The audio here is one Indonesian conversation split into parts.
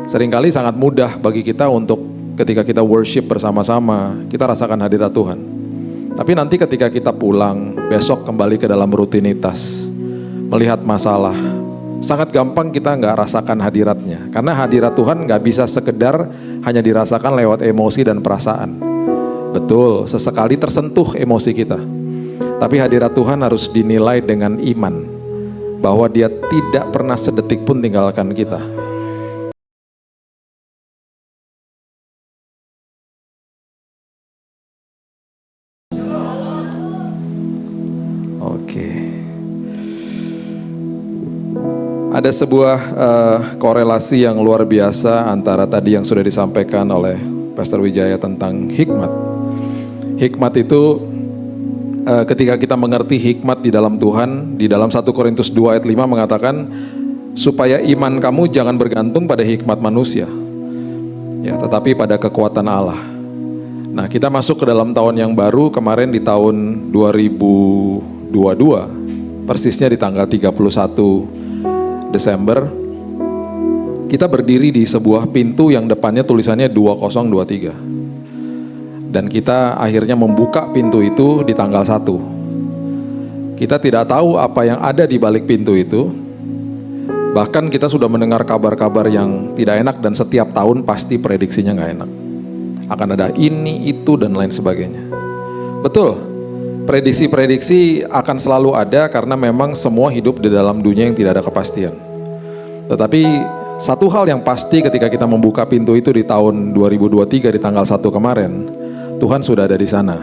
Seringkali sangat mudah bagi kita untuk ketika kita worship bersama-sama, kita rasakan hadirat Tuhan. Tapi nanti ketika kita pulang, besok kembali ke dalam rutinitas, melihat masalah, sangat gampang kita nggak rasakan hadiratnya. Karena hadirat Tuhan nggak bisa sekedar hanya dirasakan lewat emosi dan perasaan. Betul, sesekali tersentuh emosi kita. Tapi hadirat Tuhan harus dinilai dengan iman, bahwa Dia tidak pernah sedetik pun tinggalkan kita. Ada sebuah korelasi yang luar biasa antara tadi yang sudah disampaikan oleh Pastor Wijaya tentang hikmat. Hikmat itu ketika kita mengerti hikmat di dalam Tuhan, di dalam 1 Korintus 2 ayat 5 mengatakan, supaya iman kamu jangan bergantung pada hikmat manusia, ya, tetapi pada kekuatan Allah. Nah, kita masuk ke dalam tahun yang baru kemarin di tahun 2022, persisnya di tanggal 31 Desember, kita berdiri di sebuah pintu yang depannya tulisannya 2023. Dan kita akhirnya membuka pintu itu di tanggal 1. Kita tidak tahu apa yang ada di balik pintu itu. Bahkan kita sudah mendengar kabar-kabar yang tidak enak dan setiap tahun pasti prediksinya nggak enak. Akan ada ini, itu, dan lain sebagainya. Betul, prediksi-prediksi akan selalu ada karena memang semua hidup di dalam dunia yang tidak ada kepastian. Tetapi satu hal yang pasti ketika kita membuka pintu itu di tahun 2023 di tanggal 1 kemarin, Tuhan sudah ada di sana.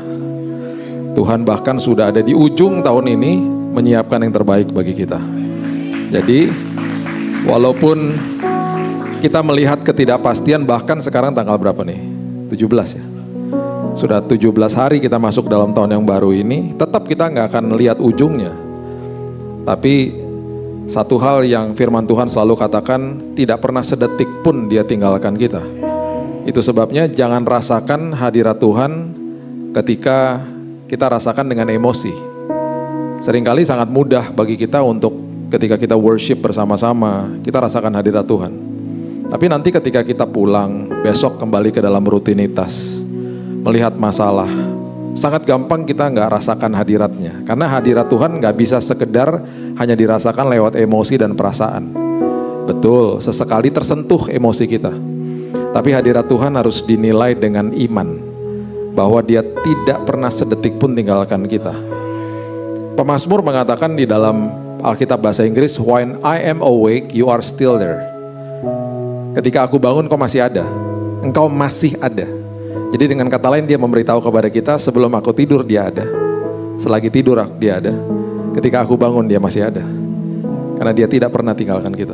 Tuhan bahkan sudah ada di ujung tahun ini menyiapkan yang terbaik bagi kita. Jadi walaupun kita melihat ketidakpastian, bahkan sekarang tanggal berapa nih? 17 ya? Sudah 17 hari kita masuk dalam tahun yang baru ini, tetap kita nggak akan lihat ujungnya. Tapi satu hal yang firman Tuhan selalu katakan, tidak pernah sedetik pun Dia tinggalkan kita. Itu sebabnya jangan rasakan hadirat Tuhan ketika kita rasakan dengan emosi. Seringkali sangat mudah bagi kita untuk ketika kita worship bersama-sama, kita rasakan hadirat Tuhan. Tapi nanti ketika kita pulang, besok kembali ke dalam rutinitas, melihat masalah, sangat gampang kita nggak rasakan hadiratnya. Karena hadirat Tuhan nggak bisa sekedar hanya dirasakan lewat emosi dan perasaan. Betul, sesekali tersentuh emosi kita. Tapi hadirat Tuhan harus dinilai dengan iman, bahwa Dia tidak pernah sedetik pun tinggalkan kita. Pemazmur mengatakan di dalam Alkitab bahasa Inggris, when I am awake, you are still there. Ketika aku bangun, kau masih ada. Engkau masih ada. Jadi dengan kata lain Dia memberitahu kepada kita, sebelum aku tidur Dia ada. Selagi tidur Dia ada. Ketika aku bangun Dia masih ada. Karena Dia tidak pernah tinggalkan kita.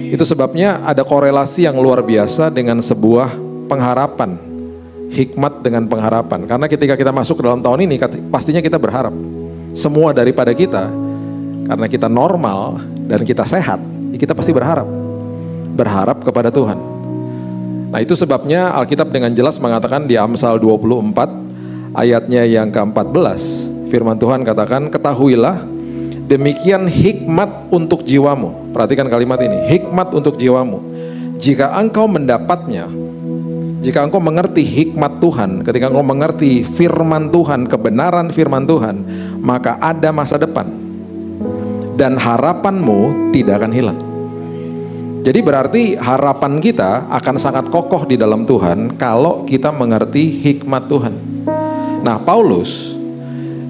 Itu sebabnya ada korelasi yang luar biasa dengan sebuah pengharapan. Hikmat dengan pengharapan. Karena ketika kita masuk ke dalam tahun ini, pastinya kita berharap. Semua daripada kita, karena kita normal dan kita sehat, kita pasti berharap. Berharap kepada Tuhan. Nah, itu sebabnya Alkitab dengan jelas mengatakan di Amsal 24 ayatnya yang ke-14, firman Tuhan katakan, ketahuilah demikian hikmat untuk jiwamu. Perhatikan kalimat ini, hikmat untuk jiwamu. Jika engkau mendapatnya, jika engkau mengerti hikmat Tuhan, ketika engkau mengerti firman Tuhan, kebenaran firman Tuhan, maka ada masa depan dan harapanmu tidak akan hilang. Jadi berarti harapan kita akan sangat kokoh di dalam Tuhan kalau kita mengerti hikmat Tuhan. Nah, Paulus,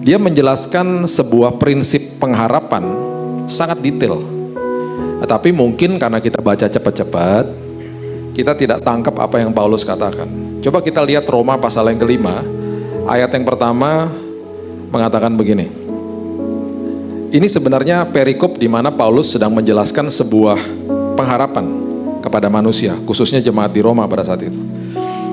dia menjelaskan sebuah prinsip pengharapan sangat detail. Tapi mungkin karena kita baca cepat-cepat, kita tidak tangkap apa yang Paulus katakan. Coba kita lihat Roma pasal yang ke-5, ayat yang pertama mengatakan begini. Ini sebenarnya perikop di mana Paulus sedang menjelaskan sebuah pengharapan kepada manusia, khususnya jemaat di Roma pada saat itu.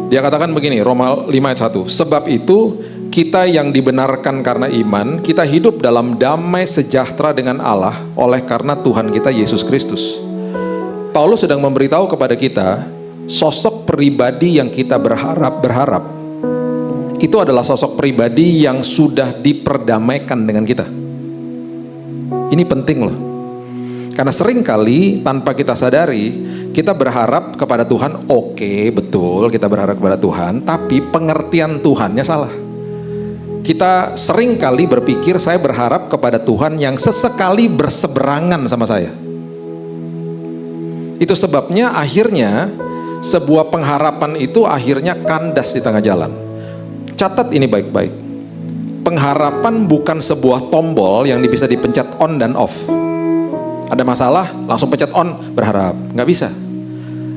Dia katakan begini, Roma 5 ayat 1, sebab itu kita yang dibenarkan karena iman, kita hidup dalam damai sejahtera dengan Allah oleh karena Tuhan kita Yesus Kristus. Paulus sedang memberitahu kepada kita, sosok pribadi yang kita berharap itu adalah sosok pribadi yang sudah diperdamaikan dengan kita. Ini penting loh. Karena seringkali tanpa kita sadari, Kita berharap kepada Tuhan, oke, betul kita berharap kepada Tuhan, tapi pengertian Tuhannya salah. Kita sering kali berpikir saya berharap kepada Tuhan yang sesekali berseberangan sama saya. Itu sebabnya akhirnya sebuah pengharapan itu akhirnya kandas di tengah jalan. Catat ini baik-baik. Pengharapan bukan sebuah tombol yang bisa dipencet on dan off. Ada masalah, langsung pencet on, berharap. Nggak bisa.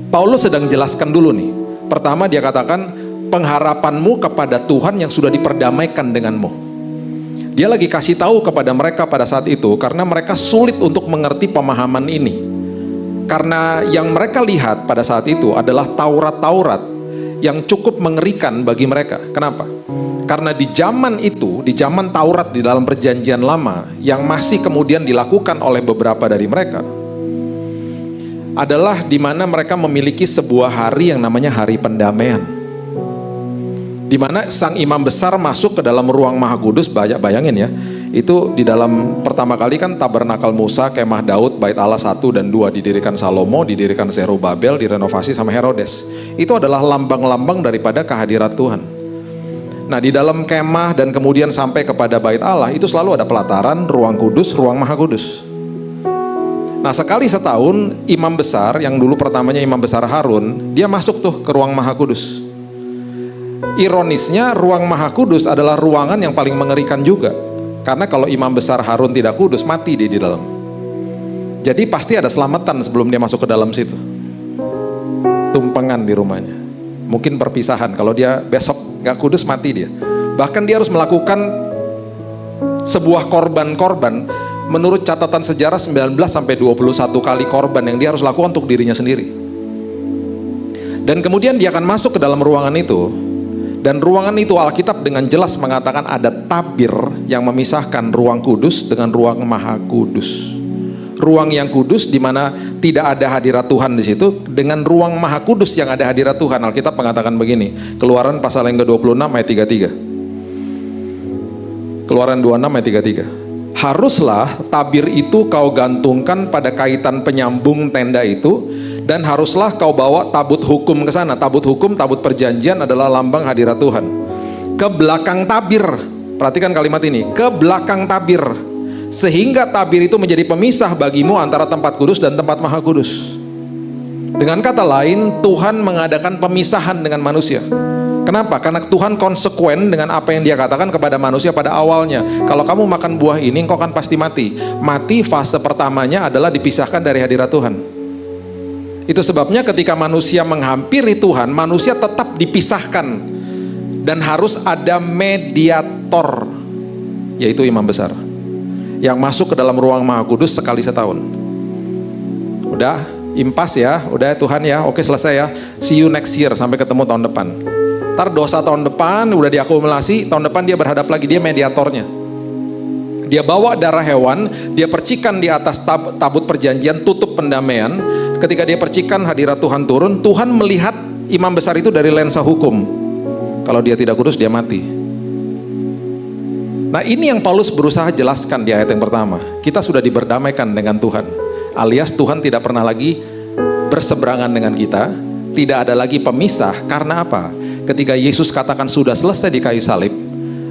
Paulus sedang jelaskan dulu nih. Pertama dia katakan, pengharapanmu kepada Tuhan yang sudah diperdamaikan denganmu. Dia lagi kasih tahu kepada mereka pada saat itu, karena mereka sulit untuk mengerti pemahaman ini. Karena yang mereka lihat pada saat itu adalah Taurat-Taurat yang cukup mengerikan bagi mereka. Kenapa? Karena di zaman itu, di zaman Taurat di dalam perjanjian lama, yang masih kemudian dilakukan oleh beberapa dari mereka, adalah di mana mereka memiliki sebuah hari yang namanya hari pendamaian. Di mana sang imam besar masuk ke dalam ruang Maha Kudus, bayangin ya, itu di dalam pertama kali kan tabernakel Musa, kemah Daud, bait Allah 1 dan 2 didirikan Salomo, didirikan Zerubabel, direnovasi sama Herodes. Itu adalah lambang-lambang daripada kehadirat Tuhan. Nah, di dalam kemah dan kemudian sampai kepada bait Allah itu selalu ada pelataran, ruang kudus, ruang Maha Kudus. Nah, sekali setahun imam besar yang dulu pertamanya imam besar Harun, dia masuk tuh ke ruang Maha Kudus. Ironisnya ruang Maha Kudus adalah ruangan yang paling mengerikan juga. Karena kalau imam besar Harun tidak kudus, mati dia di dalam. Jadi pasti ada selamatan sebelum dia masuk ke dalam situ. Tumpengan di rumahnya. Mungkin perpisahan, kalau dia besok gak kudus mati dia. Bahkan dia harus melakukan sebuah korban-korban. Menurut catatan sejarah 19-21 kali korban yang dia harus lakukan untuk dirinya sendiri. Dan kemudian dia akan masuk ke dalam ruangan itu. Dan ruangan itu Alkitab dengan jelas mengatakan ada tabir yang memisahkan ruang kudus dengan ruang Maha Kudus. Ruang yang kudus di mana tidak ada hadirat Tuhan di situ dengan ruang Maha Kudus yang ada hadirat Tuhan. Alkitab mengatakan begini, Keluaran pasal yang ke-26 ayat 33. Keluaran 26 ayat 33. Haruslah tabir itu kau gantungkan pada kaitan penyambung tenda itu, dan haruslah kau bawa tabut hukum ke sana. Tabut hukum, tabut perjanjian adalah lambang hadirat Tuhan. Ke belakang tabir, perhatikan kalimat ini, ke belakang tabir, sehingga tabir itu menjadi pemisah bagimu antara tempat kudus dan tempat Maha Kudus. Dengan kata lain, Tuhan mengadakan pemisahan dengan manusia. Kenapa? Karena Tuhan konsekuen dengan apa yang dia katakan kepada manusia pada awalnya. Kalau kamu makan buah ini, engkau akan pasti mati. Mati fase pertamanya adalah dipisahkan dari hadirat Tuhan. Itu sebabnya ketika manusia menghampiri Tuhan, manusia tetap dipisahkan. Dan harus ada mediator, yaitu imam besar, yang masuk ke dalam ruang Maha Kudus sekali setahun. Udah, impas ya, udah Tuhan ya, oke selesai ya, see you next year, sampai ketemu tahun depan. Ntar dosa tahun depan udah diakumulasi, tahun depan dia berhadap lagi, dia mediatornya. Dia bawa darah hewan, dia percikan di atas tabut perjanjian, tutup pendamaian. Ketika dia percikan, hadirat Tuhan turun. Tuhan melihat imam besar itu dari lensa hukum. Kalau dia tidak kudus, dia mati. Nah, ini yang Paulus berusaha jelaskan di ayat yang pertama. Kita sudah diberdamaikan dengan Tuhan, alias Tuhan tidak pernah lagi berseberangan dengan kita. Tidak ada lagi pemisah. Karena apa? Ketika Yesus katakan sudah selesai di kayu salib,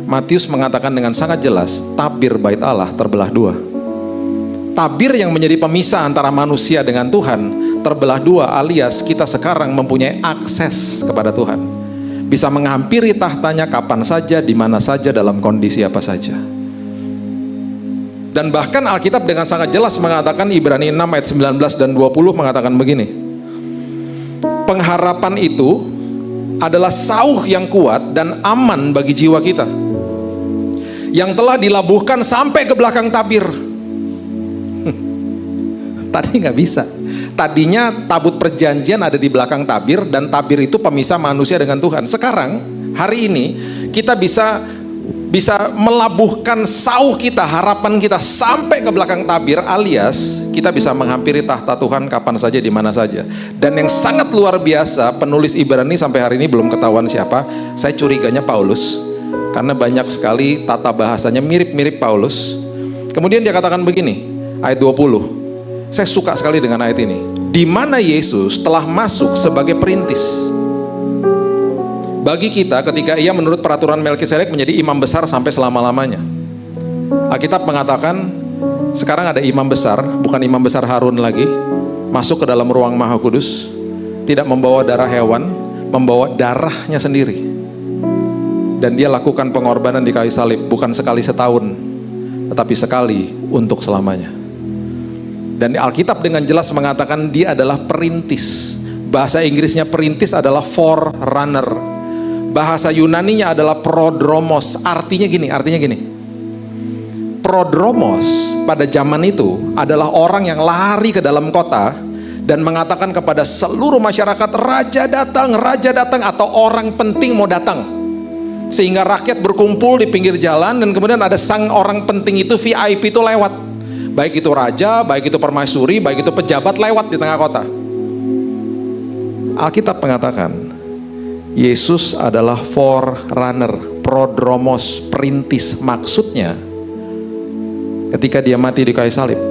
Matius mengatakan dengan sangat jelas, tabir bait Allah terbelah dua. Tabir yang menjadi pemisah antara manusia dengan Tuhan terbelah dua, alias kita sekarang mempunyai akses kepada Tuhan. Bisa menghampiri tahtanya kapan saja, di mana saja, dalam kondisi apa saja. Dan bahkan Alkitab dengan sangat jelas mengatakan, Ibrani 6 ayat 19 dan 20 mengatakan begini, pengharapan itu adalah sauh yang kuat dan aman bagi jiwa kita, yang telah dilabuhkan sampai ke belakang tabir. Tadi nggak bisa. Tadinya tabut perjanjian ada di belakang tabir, dan tabir itu pemisah manusia dengan Tuhan. Sekarang, hari ini, kita bisa melabuhkan sauh kita, harapan kita sampai ke belakang tabir, alias kita bisa menghampiri tahta Tuhan kapan saja, di mana saja. Dan yang sangat luar biasa, penulis Ibrani sampai hari ini belum ketahuan siapa. Saya curiganya Paulus, karena banyak sekali tata bahasanya mirip-mirip Paulus. Kemudian dia katakan begini, ayat 20. Saya suka sekali dengan ayat ini. di mana Yesus telah masuk sebagai perintis. Bagi kita, ketika ia menurut peraturan Melkisedek menjadi imam besar sampai selama-lamanya. Alkitab mengatakan, sekarang ada imam besar, bukan imam besar Harun lagi, masuk ke dalam ruang Maha Kudus, tidak membawa darah hewan, membawa darahnya sendiri. Dan dia lakukan pengorbanan di kayu salib, bukan sekali setahun, tetapi sekali untuk selamanya. Dan Alkitab dengan jelas mengatakan dia adalah perintis. Bahasa Inggrisnya perintis adalah forerunner. Bahasa Yunaninya adalah prodromos. Artinya gini. Prodromos pada zaman itu adalah orang yang lari ke dalam kota dan mengatakan kepada seluruh masyarakat, raja datang, atau orang penting mau datang. Sehingga rakyat berkumpul di pinggir jalan, dan kemudian ada sang orang penting itu, VIP itu lewat. Baik itu raja, baik itu permaisuri, baik itu pejabat, lewat di tengah kota. Alkitab mengatakan Yesus adalah forerunner, prodromos, perintis. Maksudnya ketika dia mati di kayu salib,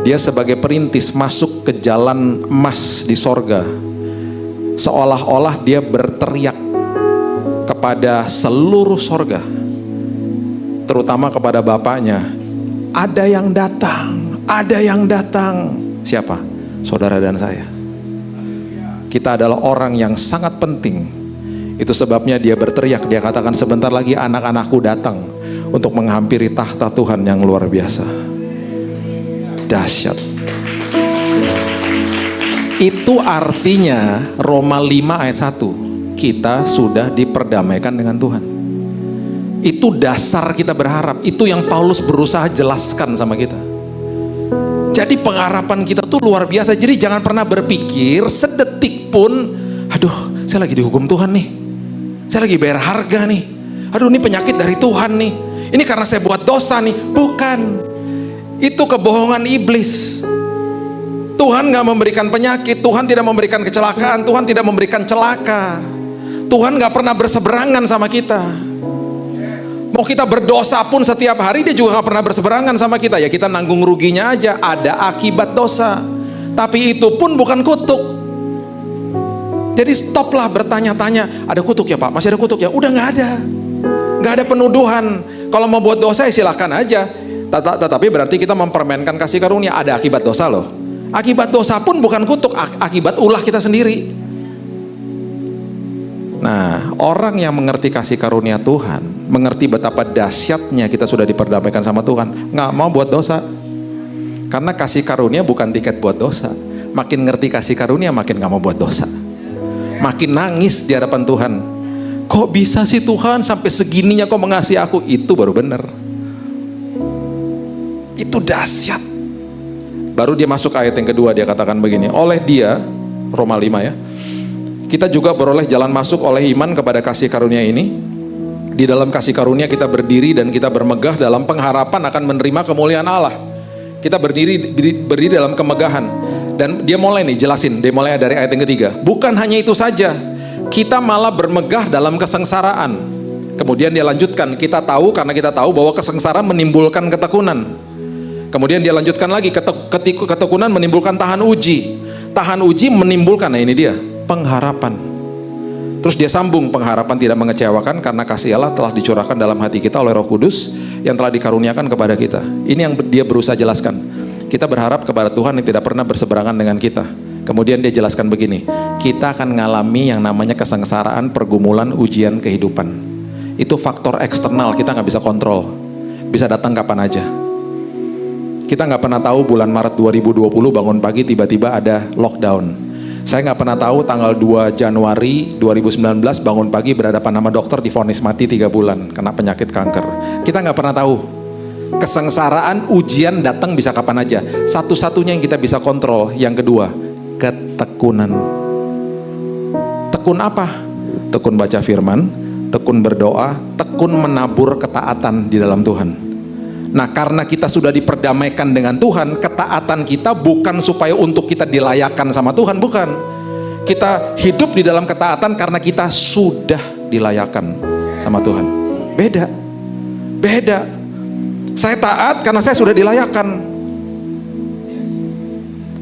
dia sebagai perintis masuk ke jalan emas di sorga. Seolah-olah dia berteriak kepada seluruh sorga, terutama kepada Bapaknya, ada yang datang. Siapa? Saudara dan saya. Kita adalah orang yang sangat penting. Itu sebabnya dia berteriak, dia katakan, sebentar lagi anak-anakku datang untuk menghampiri tahta Tuhan yang luar biasa. Dahsyat. Itu artinya Roma 5 ayat 1, kita sudah diperdamaikan dengan Tuhan. Itu dasar kita berharap. Itu yang Paulus berusaha jelaskan sama kita. Jadi pengharapan kita tuh luar biasa. Jadi jangan pernah berpikir sedetik pun, aduh saya lagi dihukum Tuhan nih, saya lagi bayar harga nih, aduh ini penyakit dari Tuhan nih, ini karena saya buat dosa nih. Bukan. Itu kebohongan iblis. Tuhan gak memberikan penyakit, Tuhan tidak memberikan kecelakaan, Tuhan tidak memberikan celaka. Tuhan gak pernah berseberangan sama kita. Mau kita berdosa pun setiap hari, dia juga gak pernah berseberangan sama kita. Ya kita nanggung ruginya aja, ada akibat dosa. Tapi itu pun bukan kutuk. Jadi stoplah bertanya-tanya, ada kutuk ya Pak? Masih ada kutuk ya? Udah gak ada. Gak ada penuduhan. Kalau mau buat dosa ya silahkan aja. Tetapi berarti kita mempermainkan kasih karunia. Ada akibat dosa loh. Akibat dosa pun bukan kutuk, akibat ulah kita sendiri. Nah, orang yang mengerti kasih karunia Tuhan, mengerti betapa dahsyatnya kita sudah diperdamaikan sama Tuhan, nggak mau buat dosa. Karena kasih karunia bukan tiket buat dosa. Makin ngerti kasih karunia, makin nggak mau buat dosa. Makin nangis di hadapan Tuhan. Kok bisa sih Tuhan sampai segininya kok mengasihi aku? Itu baru benar. Itu dahsyat. Baru dia masuk ayat yang kedua, dia katakan begini, oleh dia, Roma 5 ya, kita juga beroleh jalan masuk oleh iman kepada kasih karunia ini. Di dalam kasih karunia kita berdiri dan kita bermegah dalam pengharapan akan menerima kemuliaan Allah. Kita berdiri dalam kemegahan. Dan dia mulai nih jelasin, dia mulai dari ayat yang ketiga. Bukan hanya itu saja, kita malah bermegah dalam kesengsaraan. Kemudian dia lanjutkan, kita tahu karena kita tahu bahwa kesengsaraan menimbulkan ketekunan. Kemudian dia lanjutkan lagi, ketekunan menimbulkan tahan uji. Tahan uji menimbulkan, nah ini dia, pengharapan. Terus dia sambung, pengharapan tidak mengecewakan karena kasih Allah telah dicurahkan dalam hati kita oleh Roh Kudus yang telah dikaruniakan kepada kita. Ini yang dia berusaha jelaskan. Kita berharap kepada Tuhan yang tidak pernah berseberangan dengan kita. Kemudian dia jelaskan begini, kita akan mengalami yang namanya kesengsaraan, pergumulan, ujian kehidupan. Itu faktor eksternal, kita nggak bisa kontrol. Bisa datang kapan aja. Kita nggak pernah tahu bulan Maret 2020 bangun pagi tiba-tiba ada lockdown. Saya nggak pernah tahu tanggal 2 Januari 2019 bangun pagi berhadapan sama dokter divonis mati 3 bulan kena penyakit kanker. Kita nggak pernah tahu. Kesengsaraan, ujian datang bisa kapan aja. Satu-satunya yang kita bisa kontrol, yang kedua, ketekunan. Tekun apa? Tekun baca firman, tekun berdoa, tekun menabur ketaatan di dalam Tuhan. Nah, karena kita sudah diperdamaikan dengan Tuhan, ketaatan kita bukan supaya untuk kita dilayakan sama Tuhan, bukan. Kita hidup di dalam ketaatan karena kita sudah dilayakan sama Tuhan. Beda. Saya taat karena saya sudah dilayakan.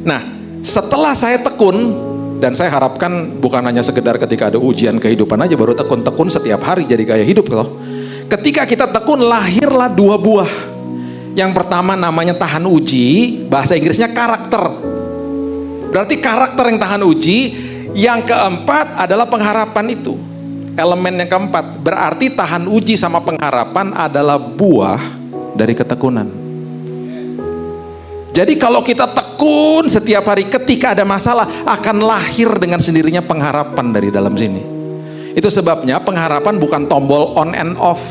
Nah, Setelah saya tekun, dan saya harapkan bukan hanya sekedar ketika ada ujian kehidupan aja baru tekun setiap hari jadi gaya hidup loh. Ketika kita tekun, lahirlah 2 buah. Yang pertama namanya tahan uji, bahasa Inggrisnya karakter. Berarti karakter yang tahan uji. Yang keempat adalah pengharapan itu. Elemen yang keempat, berarti tahan uji sama pengharapan adalah buah dari ketekunan. Jadi kalau kita tekun setiap hari, ketika ada masalah akan lahir dengan sendirinya pengharapan dari dalam sini. Itu sebabnya pengharapan bukan tombol on and off.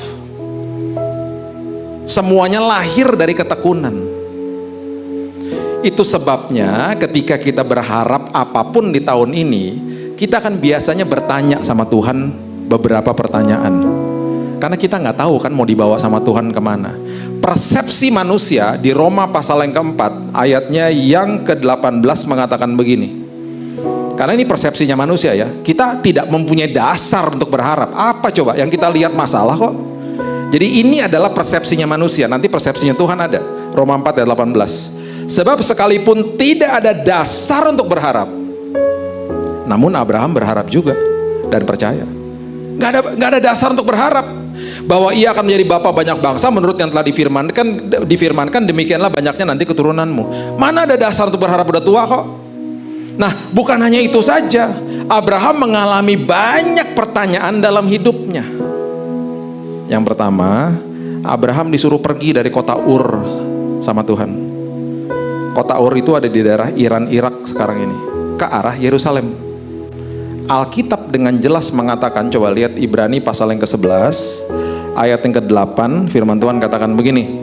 Semuanya lahir dari ketekunan. Itu sebabnya ketika kita berharap apapun di tahun ini, kita akan biasanya bertanya sama Tuhan beberapa pertanyaan. Karena kita nggak tahu kan mau dibawa sama Tuhan kemana. Persepsi manusia di Roma pasal yang keempat, ayatnya yang ke-18 mengatakan begini. Karena ini persepsinya manusia ya. Kita tidak mempunyai dasar untuk berharap. Apa coba yang kita lihat masalah kok. Jadi ini adalah persepsinya manusia. Nanti persepsinya Tuhan ada. Roma 4 ayat 18. Sebab sekalipun tidak ada dasar untuk berharap, namun Abraham berharap juga dan percaya. Gak ada dasar untuk berharap bahwa ia akan menjadi bapa banyak bangsa menurut yang telah difirmankan demikianlah banyaknya nanti keturunanmu. Mana ada dasar untuk berharap, udah tua kok. Nah, bukan hanya itu saja, Abraham mengalami banyak pertanyaan dalam hidupnya. Yang pertama, Abraham disuruh pergi dari kota Ur sama Tuhan. Kota Ur itu ada di daerah Iran, Irak sekarang ini, ke arah Yerusalem. Alkitab dengan jelas mengatakan, coba lihat Ibrani pasal yang ke-11 ayat yang ke-8, firman Tuhan katakan begini.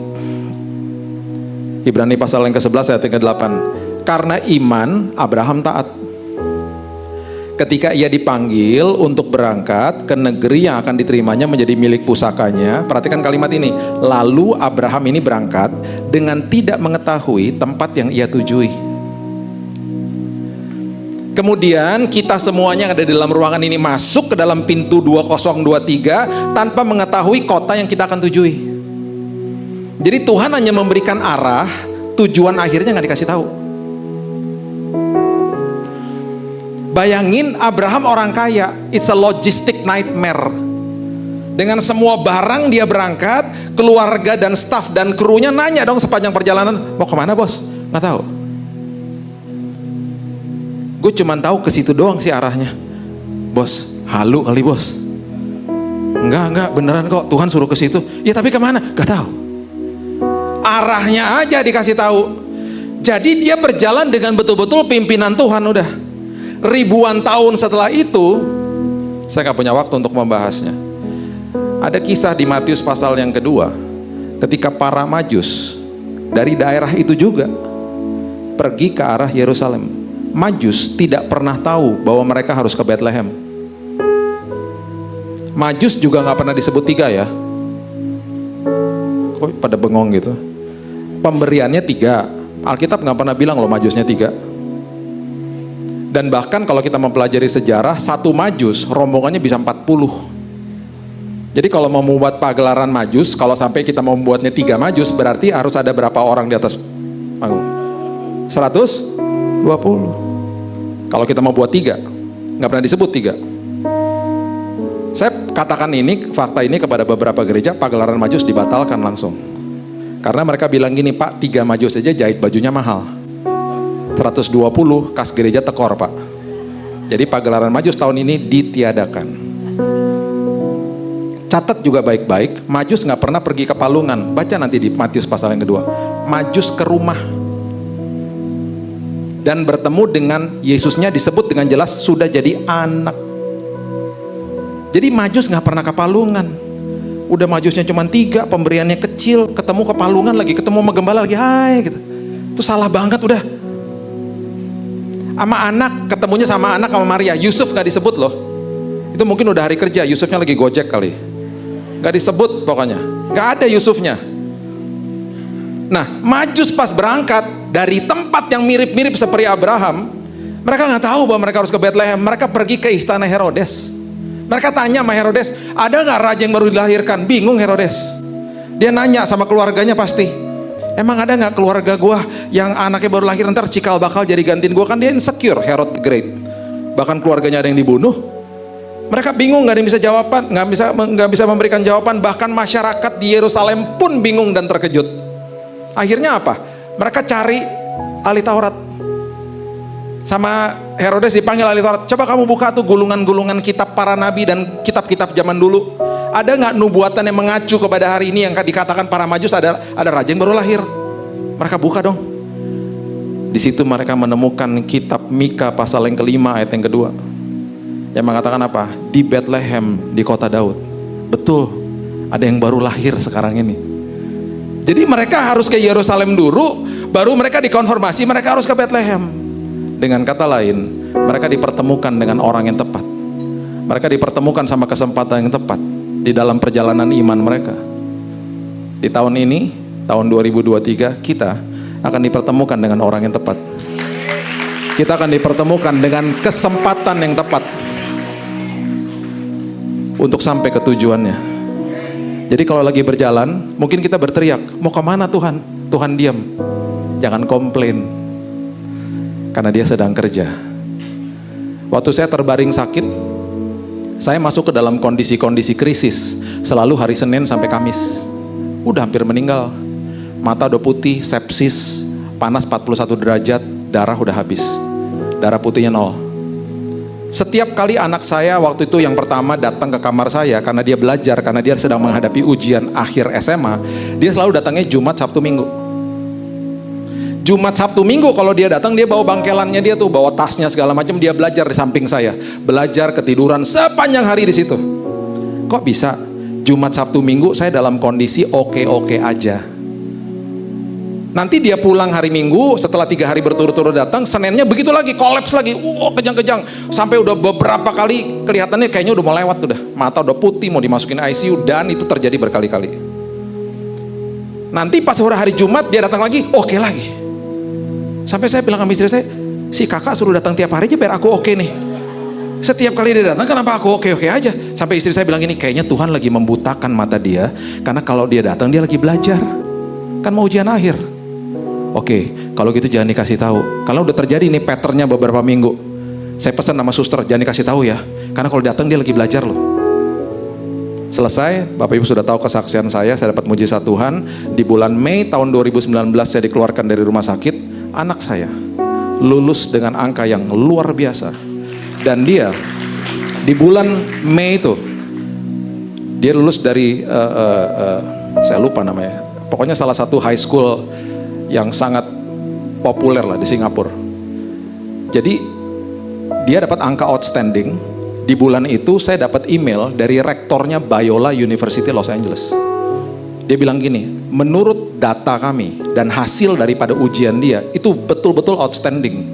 Ibrani pasal yang ke-11 ayat yang ke-8. Karena iman Abraham taat. Ketika ia dipanggil untuk berangkat ke negeri yang akan diterimanya menjadi milik pusakanya, perhatikan kalimat ini. Lalu Abraham ini berangkat dengan tidak mengetahui tempat yang ia tujui. Kemudian kita semuanya yang ada di dalam ruangan ini masuk ke dalam pintu 2023 tanpa mengetahui kota yang kita akan tujui. Jadi Tuhan hanya memberikan arah, tujuan akhirnya nggak dikasih tahu. Bayangin Abraham orang kaya, it's a logistic nightmare. Dengan semua barang dia berangkat, keluarga dan staff dan krunya nanya dong sepanjang perjalanan, mau kemana bos? Nggak tahu. Gue cuma tahu ke situ doang sih arahnya. Bos, halu kali bos. Enggak, beneran kok. Tuhan suruh ke situ. Ya tapi kemana? Gak tahu. Arahnya aja dikasih tahu. Jadi dia berjalan dengan betul-betul pimpinan Tuhan udah. Ribuan tahun setelah itu, saya gak punya waktu untuk membahasnya. Ada kisah di Matius pasal yang kedua, ketika para Majus dari daerah itu juga pergi ke arah Yerusalem. Majus tidak pernah tahu bahwa mereka harus ke Bethlehem. Majus juga gak pernah disebut 3 ya. Kok pada bengong gitu. Pemberiannya 3. Alkitab gak pernah bilang loh Majusnya 3. Dan bahkan kalau kita mempelajari sejarah, 1 Majus rombongannya bisa 40. Jadi kalau mau membuat pagelaran Majus, kalau sampai kita mau membuatnya 3 Majus, berarti harus ada berapa orang di atas panggung? 120. Kalau kita mau buat 3, nggak pernah disebut 3. Saya katakan ini, fakta ini kepada beberapa gereja, pagelaran Majus dibatalkan langsung. Karena mereka bilang gini, Pak, 3 Majus aja jahit bajunya mahal. 120 kas gereja tekor, Pak. Jadi pagelaran Majus tahun ini ditiadakan. Catat juga baik-baik, Majus nggak pernah pergi ke Palungan. Baca nanti di Matius pasal yang kedua. Majus ke rumah. Dan bertemu dengan Yesusnya disebut dengan jelas sudah jadi anak. Jadi Majus nggak pernah ke Palungan. Udah Majusnya cuma 3, pemberiannya kecil, ketemu ke Palungan lagi, ketemu sama gembala lagi, hai gitu. Itu salah banget udah. Sama anak, ketemunya sama anak sama Maria. Yusuf nggak disebut loh. Itu mungkin udah hari kerja, Yusufnya lagi gojek kali. Nggak disebut pokoknya. Nggak ada Yusufnya. Nah, Majus pas berangkat dari tempat yang mirip-mirip seperti Abraham, mereka nggak tahu bahwa mereka harus ke Bethlehem. Mereka pergi ke istana Herodes. Mereka tanya sama Herodes, ada nggak raja yang baru dilahirkan? Bingung Herodes. Dia nanya sama keluarganya pasti, Emang ada gak keluarga gue yang anaknya baru lahir ntar cikal bakal jadi gantiin gue? Kan dia insecure, Herod the Great. Bahkan keluarganya ada yang dibunuh. Mereka bingung, gak ada yang bisa jawaban, gak bisa memberikan jawaban. Bahkan masyarakat di Yerusalem pun bingung dan terkejut. Akhirnya apa? Mereka cari ahli Taurat. Sama Herodes dipanggil ahli Taurat. Coba kamu buka tuh gulungan-gulungan kitab para nabi dan kitab-kitab zaman dulu. Ada nggak nubuatan yang mengacu kepada hari ini yang dikatakan para majus ada raja yang baru lahir? Mereka buka dong. Di situ mereka menemukan kitab Mika pasal yang kelima ayat yang kedua, yang mengatakan apa? Di Bethlehem di kota Daud. Betul, ada yang baru lahir sekarang ini. Jadi mereka harus ke Yerusalem dulu, baru mereka dikonfirmasi mereka harus ke Bethlehem. Dengan kata lain, mereka dipertemukan dengan orang yang tepat. Mereka dipertemukan sama kesempatan yang tepat di dalam perjalanan iman mereka. Di tahun ini, tahun 2023, kita akan dipertemukan dengan orang yang tepat. Kita akan dipertemukan dengan kesempatan yang tepat untuk sampai ke tujuannya. Jadi kalau lagi berjalan, mungkin kita berteriak, mau kemana Tuhan? Tuhan diam. Jangan komplain, karena dia sedang kerja. Waktu saya terbaring sakit, saya masuk ke dalam kondisi-kondisi krisis. Selalu hari Senin sampai Kamis. Udah hampir meninggal. Mata udah putih, sepsis, panas 41 derajat, darah udah habis. Darah putihnya 0. Setiap kali anak saya waktu itu yang pertama datang ke kamar saya karena dia belajar, karena dia sedang menghadapi ujian akhir SMA, dia selalu datangnya Jumat, Sabtu, Minggu. Jumat, Sabtu, Minggu kalau dia datang, dia bawa bangkelannya, dia tuh bawa tasnya segala macam, dia belajar di samping saya. Belajar, ketiduran sepanjang hari di situ. Kok bisa? Jumat, Sabtu, Minggu saya dalam kondisi oke-oke aja. Nanti dia pulang hari Minggu, setelah 3 hari berturut-turut datang, Seninnya begitu lagi, kolaps lagi, kejang-kejang. Sampai udah beberapa kali kelihatannya kayaknya udah mau lewat udah. Mata udah putih, mau dimasukin ICU, dan itu terjadi berkali-kali. Nanti pas hari Jumat dia datang lagi, oke lagi. Sampai saya bilang sama istri saya, si kakak suruh datang tiap hari aja biar aku oke nih. Setiap kali dia datang, kenapa aku oke-oke aja? Sampai istri saya bilang gini, kayaknya Tuhan lagi membutakan mata dia, karena kalau dia datang dia lagi belajar. Kan mau ujian akhir. Oke, kalau gitu jangan dikasih tahu. Kalau udah terjadi nih patternnya beberapa minggu, saya pesan sama suster, jangan dikasih tahu ya, karena kalau datang dia lagi belajar loh. Selesai, Bapak Ibu sudah tahu kesaksian saya dapat mujizat Tuhan. Di bulan Mei tahun 2019 saya dikeluarkan dari rumah sakit. Anak saya lulus dengan angka yang luar biasa. Dan dia di bulan Mei itu dia lulus dari saya lupa namanya, pokoknya salah satu high school yang sangat populer lah di Singapura. Jadi dia dapat angka outstanding. Di bulan itu saya dapat email dari rektornya Biola University Los Angeles. Dia bilang gini, menurut data kami dan hasil daripada ujian dia itu betul-betul outstanding.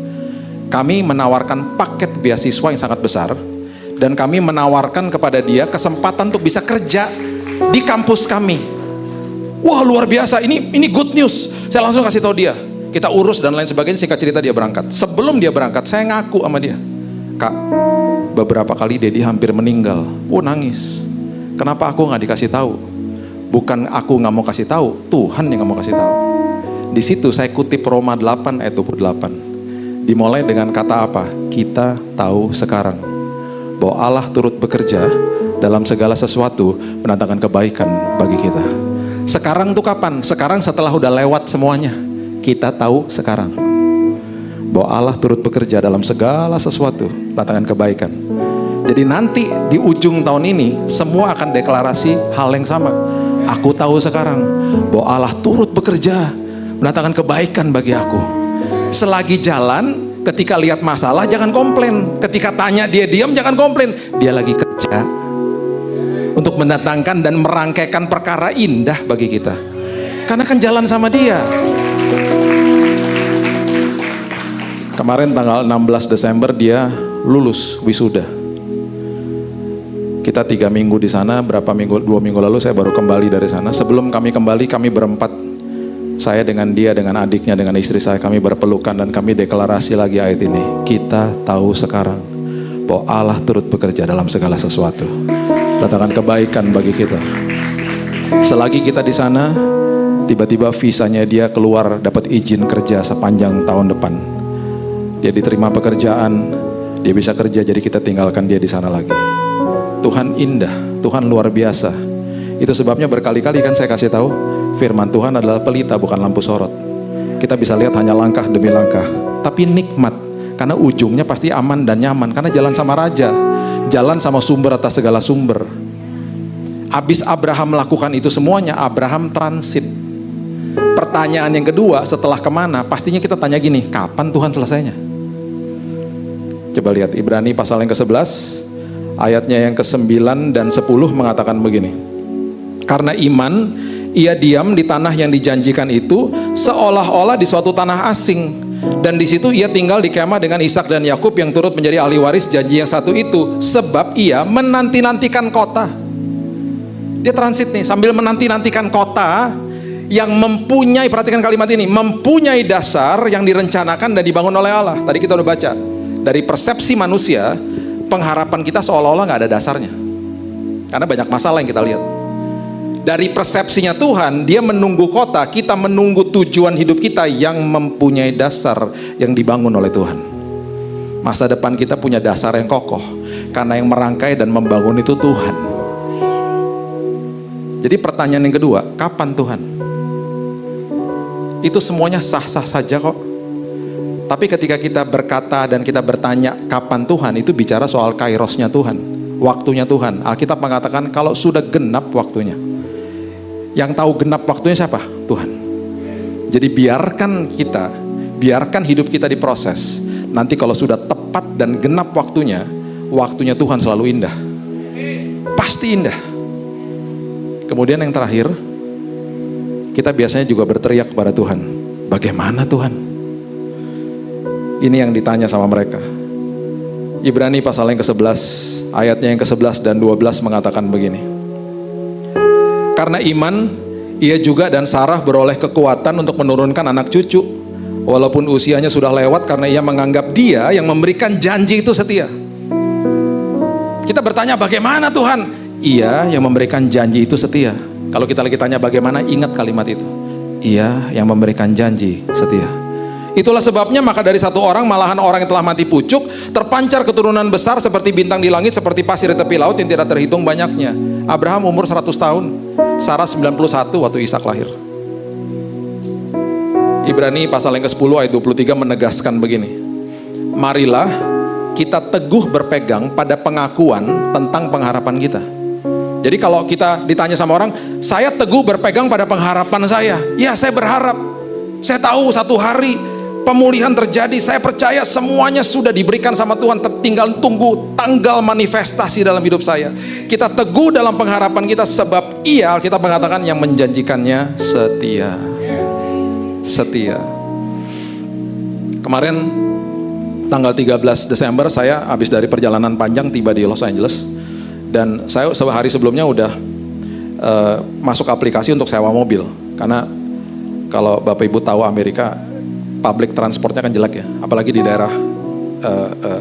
Kami menawarkan paket beasiswa yang sangat besar, dan kami menawarkan kepada dia kesempatan untuk bisa kerja di kampus kami. Wah, luar biasa, ini good news. Saya langsung kasih tahu dia, kita urus dan lain sebagainya. Singkat cerita dia berangkat. Sebelum dia berangkat, saya ngaku sama dia, Kak, beberapa kali Dedi hampir meninggal. Nangis. Kenapa aku nggak dikasih tahu? Bukan aku nggak mau kasih tahu, Tuhan yang nggak mau kasih tahu. Di situ saya kutip Roma 8 ayat 28. Dimulai dengan kata apa? Kita tahu sekarang bahwa Allah turut bekerja dalam segala sesuatu mendatangkan kebaikan bagi kita. Sekarang tuh kapan? Sekarang setelah udah lewat semuanya. Kita tahu sekarang bahwa Allah turut bekerja dalam segala sesuatu mendatangkan kebaikan. Jadi nanti di ujung tahun ini semua akan deklarasi hal yang sama. Aku tahu sekarang bahwa Allah turut bekerja mendatangkan kebaikan bagi aku. Selagi jalan, ketika lihat masalah jangan komplain. Ketika tanya dia diam, jangan komplain. Dia lagi kerja untuk mendatangkan dan merangkaikan perkara indah bagi kita. Karena kan jalan sama dia. Kemarin tanggal 16 Desember dia lulus wisuda. Kita 3 minggu di sana, 2 minggu lalu saya baru kembali dari sana. Sebelum kami kembali, kami berempat, saya dengan dia, dengan adiknya, dengan istri saya, kami berpelukan dan kami deklarasi lagi ayat ini. Kita tahu sekarang bahwa Allah turut bekerja dalam segala sesuatu, datangkan kebaikan bagi kita. Selagi kita di sana, Tiba-tiba visanya dia keluar, dapat izin kerja sepanjang tahun depan. Dia diterima pekerjaan, dia bisa kerja, jadi kita tinggalkan dia di sana lagi. Tuhan indah, Tuhan luar biasa. Itu sebabnya berkali-kali kan saya kasih tahu, firman Tuhan adalah pelita bukan lampu sorot. Kita bisa lihat hanya langkah demi langkah, tapi nikmat, karena ujungnya pasti aman dan nyaman, karena jalan sama raja, jalan sama sumber atas segala sumber. Abis Abraham melakukan itu semuanya, Abraham transit. Pertanyaan yang kedua, setelah kemana? Pastinya kita tanya gini, kapan Tuhan selesainya? Coba lihat Ibrani pasal yang ke-11, ayatnya yang ke-9 dan 10 mengatakan begini. Karena iman, ia diam di tanah yang dijanjikan itu, seolah-olah di suatu tanah asing. Dan di situ ia tinggal di kemah dengan Ishak dan Yakub yang turut menjadi ahli waris janji yang satu itu. Sebab ia menanti-nantikan kota. Dia transit nih, sambil menanti-nantikan kota yang mempunyai, perhatikan kalimat ini, mempunyai dasar yang direncanakan dan dibangun oleh Allah. Tadi kita udah baca, dari persepsi manusia, pengharapan kita seolah-olah gak ada dasarnya, karena banyak masalah yang kita lihat. Dari persepsinya Tuhan, dia menunggu kota, kita menunggu tujuan hidup kita yang mempunyai dasar yang dibangun oleh Tuhan. Masa depan kita punya dasar yang kokoh, karena yang merangkai dan membangun itu Tuhan. Jadi pertanyaan yang kedua, kapan Tuhan? Itu semuanya sah-sah saja kok. Tapi ketika kita berkata dan kita bertanya kapan Tuhan, itu bicara soal kairosnya Tuhan, waktunya Tuhan. Alkitab mengatakan kalau sudah genap waktunya. Yang tahu genap waktunya siapa? Tuhan. Jadi biarkan hidup kita diproses. Nanti kalau sudah tepat dan genap waktunya Tuhan selalu indah. Pasti indah. Kemudian yang terakhir, kita biasanya juga berteriak kepada Tuhan, bagaimana Tuhan? Ini yang ditanya sama mereka. Ibrani pasal yang ke-11, ayatnya yang ke-11 dan 12 mengatakan begini. Karena iman, ia juga dan Sarah beroleh kekuatan untuk menurunkan anak cucu, walaupun usianya sudah lewat, karena ia menganggap dia yang memberikan janji itu setia. Kita bertanya, bagaimana Tuhan? Ia yang memberikan janji itu setia. Kalau kita lagi tanya bagaimana, ingat kalimat itu. Ia yang memberikan janji setia. Itulah sebabnya maka dari satu orang, malahan orang yang telah mati pucuk, terpancar keturunan besar seperti bintang di langit, seperti pasir di tepi laut yang tidak terhitung banyaknya. Abraham umur 100 tahun, Sarah 91 waktu Ishak lahir. Ibrani pasal yang ke-10 ayat 23 menegaskan begini. Marilah kita teguh berpegang pada pengakuan tentang pengharapan kita. Jadi kalau kita ditanya sama orang, saya teguh berpegang pada pengharapan saya. Ya, saya berharap. Saya tahu satu hari pemulihan terjadi. Saya percaya semuanya sudah diberikan sama Tuhan. Tinggal tunggu tanggal manifestasi dalam hidup saya. Kita teguh dalam pengharapan kita, sebab Ia, Alkitab mengatakan, yang menjanjikannya setia. Setia. Kemarin tanggal 13 Desember saya habis dari perjalanan panjang, tiba di Los Angeles. Dan saya sehari sebelumnya udah masuk aplikasi untuk sewa mobil. Karena kalau Bapak Ibu tahu Amerika, public transportnya kan jelek ya. Apalagi di daerah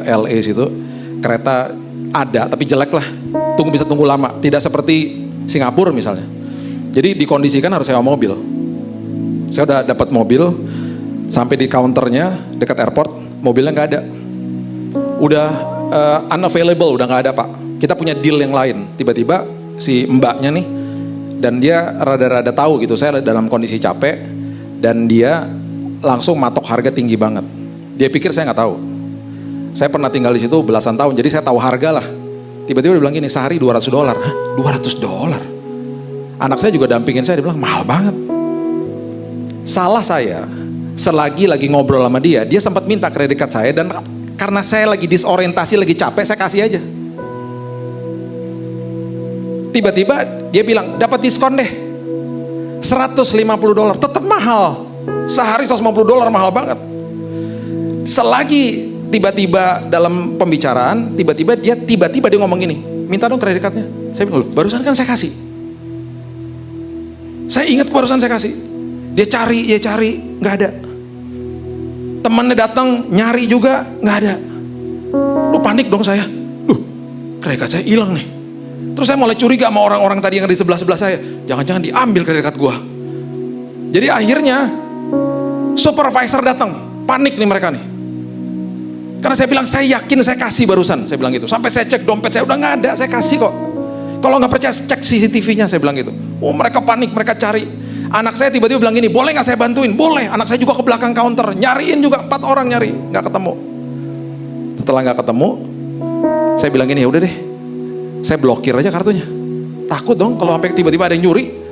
LA situ, kereta ada tapi jelek lah. Bisa tunggu lama. Tidak seperti Singapura misalnya. Jadi dikondisikan harus sewa mobil. Saya udah dapat mobil, sampai di counternya dekat airport, mobilnya nggak ada. Udah unavailable, udah nggak ada Pak. Kita punya deal yang lain. Tiba-tiba si mbaknya nih, dan dia rada-rada tahu gitu, saya dalam kondisi capek, dan dia langsung matok harga tinggi banget. Dia pikir saya nggak tahu. Saya pernah tinggal di situ belasan tahun, jadi saya tahu harga lah. Tiba-tiba dia bilang gini, sehari $200. Hah? $200? Anak saya juga dampingin saya, dia bilang mahal banget. Salah saya, selagi lagi ngobrol sama dia sempat minta kredit card saya, dan karena saya lagi disorientasi, lagi capek, saya kasih aja. Tiba-tiba dia bilang, dapat diskon deh, $150, tetap mahal. Sehari $150 mahal banget. Selagi tiba-tiba dalam pembicaraan, tiba-tiba dia ngomong gini, minta dong kredit cardnya. Saya bilang, barusan kan saya kasih. Saya ingat barusan saya kasih. Dia cari, nggak ada. Temannya datang, nyari juga, nggak ada. Lu panik dong saya. Kredit card saya hilang nih. Terus saya mulai curiga sama orang-orang tadi yang ada di sebelah-sebelah saya. Jangan-jangan diambil kredit card gua. Jadi akhirnya supervisor datang, panik nih mereka nih. Karena saya bilang, saya yakin saya kasih barusan, saya bilang gitu. Sampai saya cek dompet saya, udah nggak ada, saya kasih kok. Kalau nggak percaya cek CCTV-nya, saya bilang gitu. Oh, mereka panik, mereka cari. Anak saya tiba-tiba bilang gini, boleh nggak saya bantuin? Boleh. Anak saya juga ke belakang counter, nyariin juga, 4 orang nyari, nggak ketemu. Setelah nggak ketemu, saya bilang gini, ya udah deh, saya blokir aja kartunya. Takut dong kalau sampai tiba-tiba ada yang nyuri.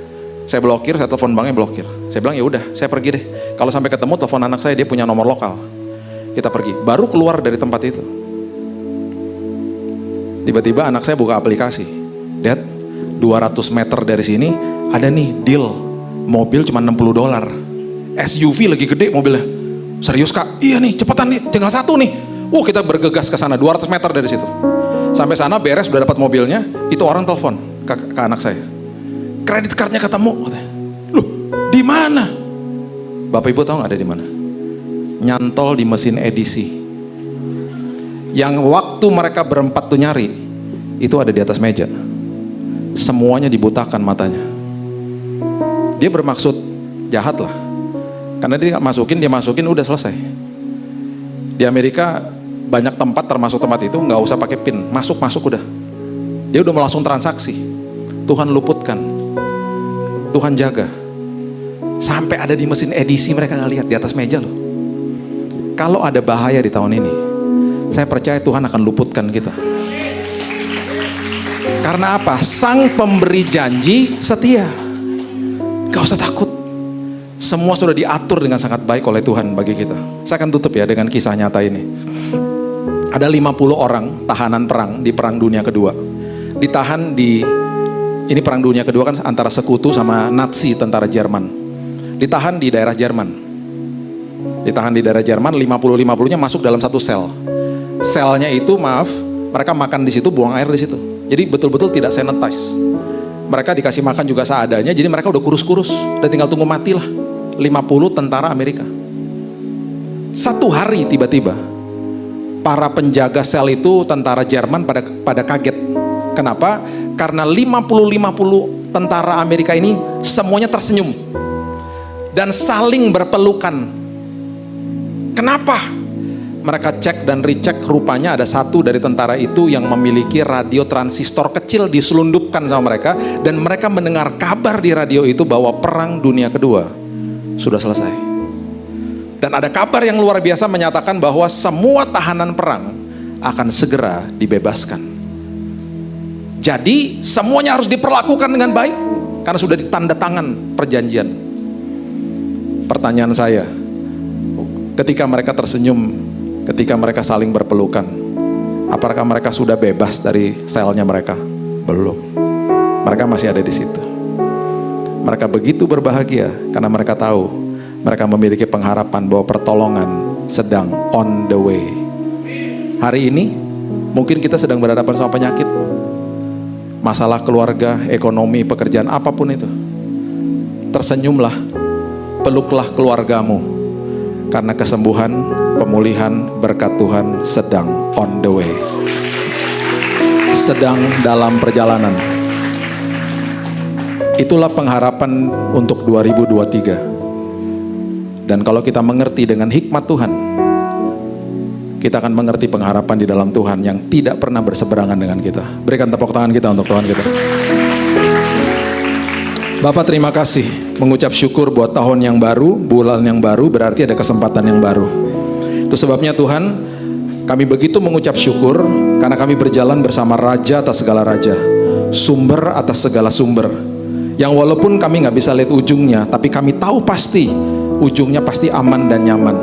Saya blokir, saya telepon banknya blokir. Saya bilang ya udah, saya pergi deh. Kalau sampai ketemu, telepon anak saya, dia punya nomor lokal. Kita pergi. Baru keluar dari tempat itu, tiba-tiba anak saya buka aplikasi. Lihat, 200 meter dari sini ada nih deal mobil cuma $60. SUV lagi gede mobilnya. Serius kak? Iya nih, cepetan nih, tinggal 1 nih. Kita bergegas ke sana, 200 meter dari situ. Sampai sana beres, udah dapat mobilnya. Itu orang telepon ke anak saya. Kredit cardnya ketemu. Loh, di mana? Bapak Ibu tahu nggak ada di mana? Nyantol di mesin edisi. Yang waktu mereka berempat tuh nyari, itu ada di atas meja. Semuanya dibutakan matanya. Dia bermaksud jahat lah. Karena dia nggak masukin, dia masukin udah selesai. Di Amerika banyak tempat, termasuk tempat itu nggak usah pakai PIN, masuk udah. Dia udah langsung transaksi. Tuhan luputkan, Tuhan jaga. Sampai ada di mesin edisi mereka nggak lihat, di atas meja loh. Kalau ada bahaya di tahun ini, saya percaya Tuhan akan luputkan kita. Karena apa? Sang pemberi janji setia. Gak usah takut. Semua sudah diatur dengan sangat baik oleh Tuhan bagi kita. Saya akan tutup ya dengan kisah nyata ini. Ada 50 orang tahanan perang di Perang Dunia Kedua. Ditahan di, ini Perang Dunia Kedua kan antara sekutu sama Nazi, tentara Jerman. Ditahan di daerah Jerman. Ditahan di daerah Jerman, 50-50-nya masuk dalam satu sel. Selnya itu, maaf, mereka makan di situ, buang air di situ. Jadi betul-betul tidak sanitize. Mereka dikasih makan juga seadanya, jadi mereka udah kurus-kurus, udah tinggal tunggu mati lah. 50 tentara Amerika. Satu hari tiba-tiba para penjaga sel itu, tentara Jerman pada kaget. Kenapa? Karena 50-50 tentara Amerika ini semuanya tersenyum dan saling berpelukan. Kenapa? Mereka cek dan recheck, rupanya ada satu dari tentara itu yang memiliki radio transistor kecil diselundupkan sama mereka, dan mereka mendengar kabar di radio itu bahwa Perang Dunia Kedua sudah selesai. Dan ada kabar yang luar biasa menyatakan bahwa semua tahanan perang akan segera dibebaskan. Jadi semuanya harus diperlakukan dengan baik karena sudah ditanda tangan perjanjian. Pertanyaan saya, ketika mereka tersenyum, ketika mereka saling berpelukan, apakah mereka sudah bebas dari selnya mereka? Belum. Mereka masih ada di situ. Mereka begitu berbahagia karena mereka tahu mereka memiliki pengharapan bahwa pertolongan sedang on the way. Hari ini mungkin kita sedang berhadapan sama penyakit, masalah keluarga, ekonomi, pekerjaan, apapun itu. Tersenyumlah, peluklah keluargamu, karena kesembuhan, pemulihan, berkat Tuhan sedang on the way. Sedang dalam perjalanan. Itulah pengharapan untuk 2023. Dan kalau kita mengerti dengan hikmat Tuhan, kita akan mengerti pengharapan di dalam Tuhan yang tidak pernah berseberangan dengan kita. Berikan tepuk tangan kita untuk Tuhan kita. Bapak terima kasih, mengucap syukur buat tahun yang baru, bulan yang baru, berarti ada kesempatan yang baru. Itu sebabnya Tuhan, kami begitu mengucap syukur karena kami berjalan bersama Raja atas segala raja, sumber atas segala sumber, yang walaupun kami nggak bisa lihat ujungnya, tapi kami tahu pasti ujungnya pasti aman dan nyaman.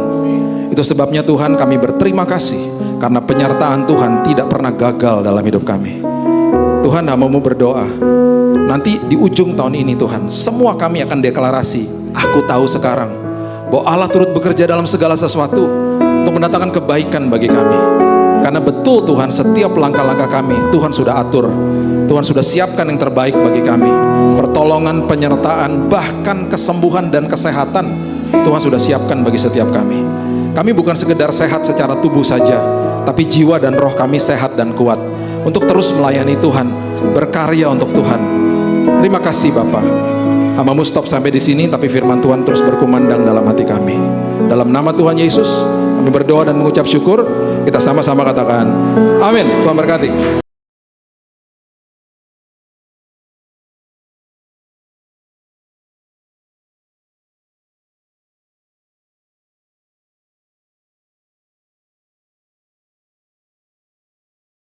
Itu sebabnya Tuhan, kami berterima kasih karena penyertaan Tuhan tidak pernah gagal dalam hidup kami. Tuhan, hamba-Mu berdoa, nanti di ujung tahun ini Tuhan, semua kami akan deklarasi, aku tahu sekarang bahwa Allah turut bekerja dalam segala sesuatu untuk mendatangkan kebaikan bagi kami. Karena betul Tuhan, setiap langkah-langkah kami Tuhan sudah atur, Tuhan sudah siapkan yang terbaik bagi kami. Pertolongan, penyertaan, bahkan kesembuhan dan kesehatan Tuhan sudah siapkan bagi setiap kami. Kami bukan sekedar sehat secara tubuh saja, tapi jiwa dan roh kami sehat dan kuat untuk terus melayani Tuhan, berkarya untuk Tuhan. Terima kasih Bapa. Amamu stop sampai di sini, tapi firman Tuhan terus berkumandang dalam hati kami. Dalam nama Tuhan Yesus, kami berdoa dan mengucap syukur. Kita sama-sama katakan, amin. Tuhan berkati.